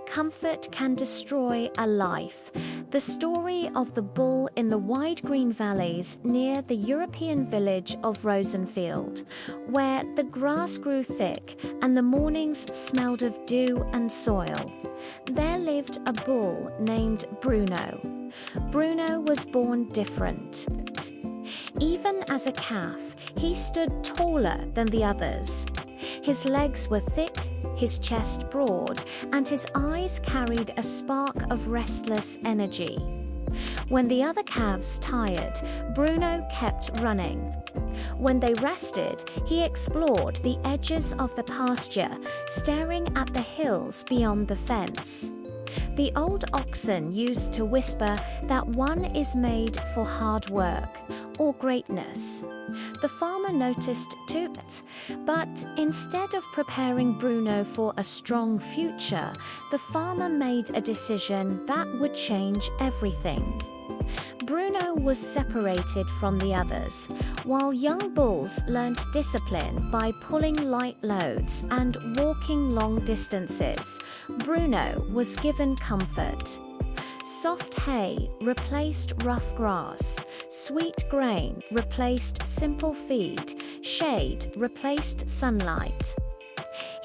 Comfort can destroy a life. The story of the bull in the wide green valleys near the European village of Rosenfield, where the grass grew thick and the mornings smelled of dew and soil. There lived a bull named Bruno. Bruno was born different. Even as a calf, he stood taller than the others. His legs were thick, his chest broad, and his eyes carried a spark of restless energy. When the other calves tired, Bruno kept running. When they rested, he explored the edges of the pasture, staring at the hills beyond the fence. The old oxen used to whisper that one is made for hard work or greatness. The farmer noticed too, but instead of preparing Bruno for a strong future, the farmer made a decision that would change everything. Bruno was separated from the others, while young bulls learned discipline by pulling light loads and walking long distances. Bruno was given comfort. Soft hay replaced rough grass, sweet grain replaced simple feed, shade replaced sunlight.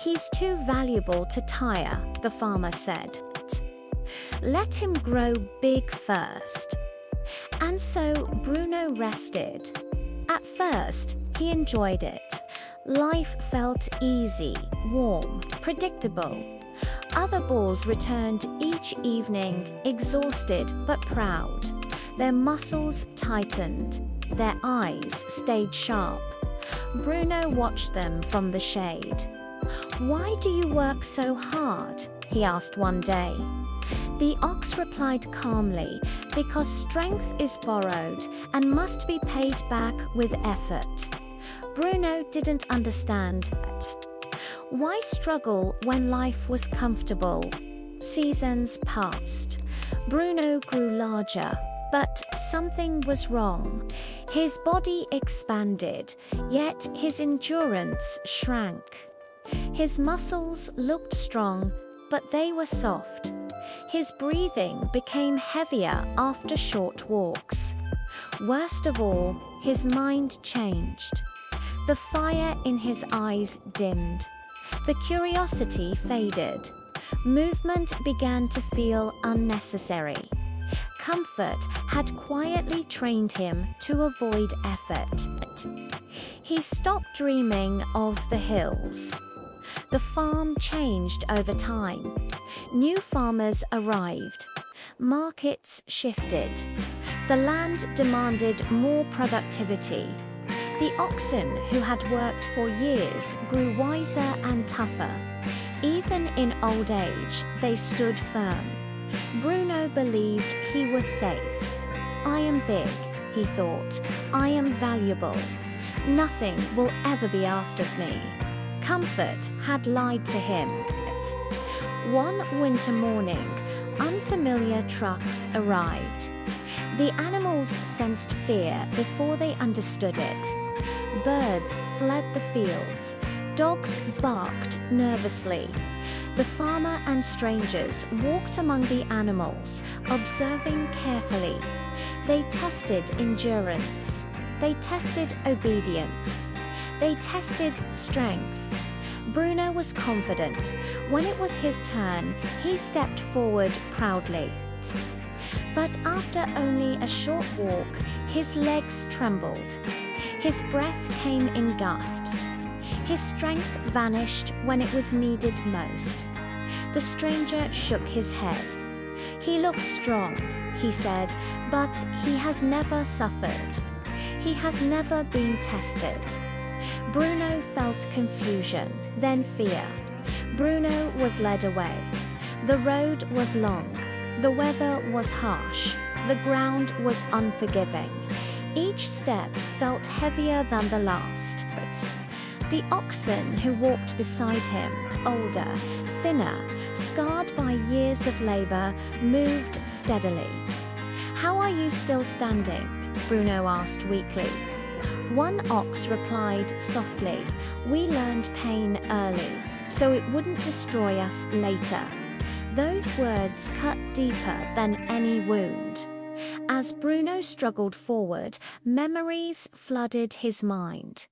"He's too valuable to tire," the farmer said. "Let him grow big first." And so Bruno rested. At first, he enjoyed it. Life felt easy, warm, predictable. Other bulls returned each evening, exhausted but proud. Their muscles tightened. Their eyes stayed sharp. Bruno watched them from the shade. "Why do you work so hard?" he asked one day. The ox replied calmly, "Because strength is borrowed and must be paid back with effort." Bruno didn't understand it. Why struggle when life was comfortable? Seasons passed. Bruno grew larger, but something was wrong. His body expanded, yet his endurance shrank. His muscles looked strong, but they were soft. His breathing became heavier after short walks. Worst of all, his mind changed. The fire in his eyes dimmed. The curiosity faded. Movement began to feel unnecessary. Comfort had quietly trained him to avoid effort. He stopped dreaming of the hills. The farm changed over time. New farmers arrived. Markets shifted. The land demanded more productivity. The oxen who had worked for years grew wiser and tougher. Even in old age, they stood firm. Bruno believed he was safe. "I am big," he thought. "I am valuable. Nothing will ever be asked of me." Comfort had lied to him. One winter morning, unfamiliar trucks arrived. The animals sensed fear before they understood it. Birds fled the fields. Dogs barked nervously. The farmer and strangers walked among the animals, observing carefully. They tested endurance. They tested obedience. They tested strength. Bruno was confident. When it was his turn, he stepped forward proudly. But after only a short walk, his legs trembled. His breath came in gasps. His strength vanished when it was needed most. The stranger shook his head. "He looks strong," he said, "but he has never suffered. He has never been tested." Bruno felt confusion, then fear. Bruno was led away. The road was long. The weather was harsh. The ground was unforgiving. Each step felt heavier than the last. The oxen who walked beside him, older, thinner, scarred by years of labor, moved steadily. "How are you still standing?" Bruno asked weakly. One ox replied softly, "We learned pain early, so it wouldn't destroy us later." Those words cut deeper than any wound. As Bruno struggled forward, memories flooded his mind.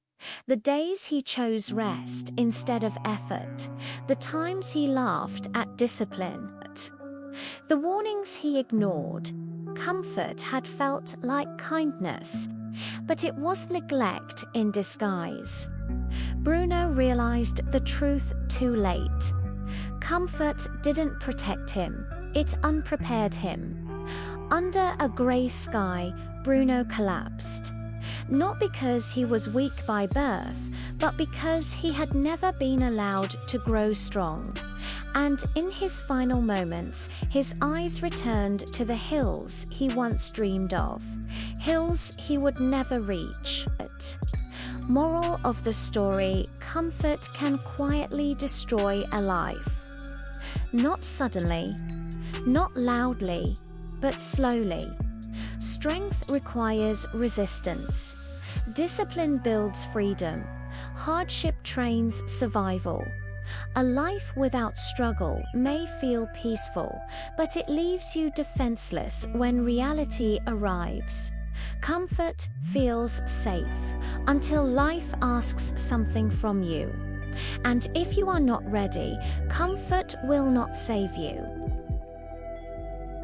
The days he chose rest instead of effort, the times he laughed at discipline, the warnings he ignored. Comfort had felt like kindness, but it was neglect in disguise. Bruno realized the truth too late. Comfort didn't protect him, it unprepared him. Under a grey sky, Bruno collapsed. Not because he was weak by birth, but because he had never been allowed to grow strong. And in his final moments, his eyes returned to the hills he once dreamed of, hills he would never reach. Moral of the story: comfort can quietly destroy a life. Not suddenly, not loudly, but slowly. Strength requires resistance. Discipline builds freedom. Hardship trains survival. A life without struggle may feel peaceful, but it leaves you defenseless when reality arrives. Comfort feels safe until life asks something from you. And if you are not ready, comfort will not save you.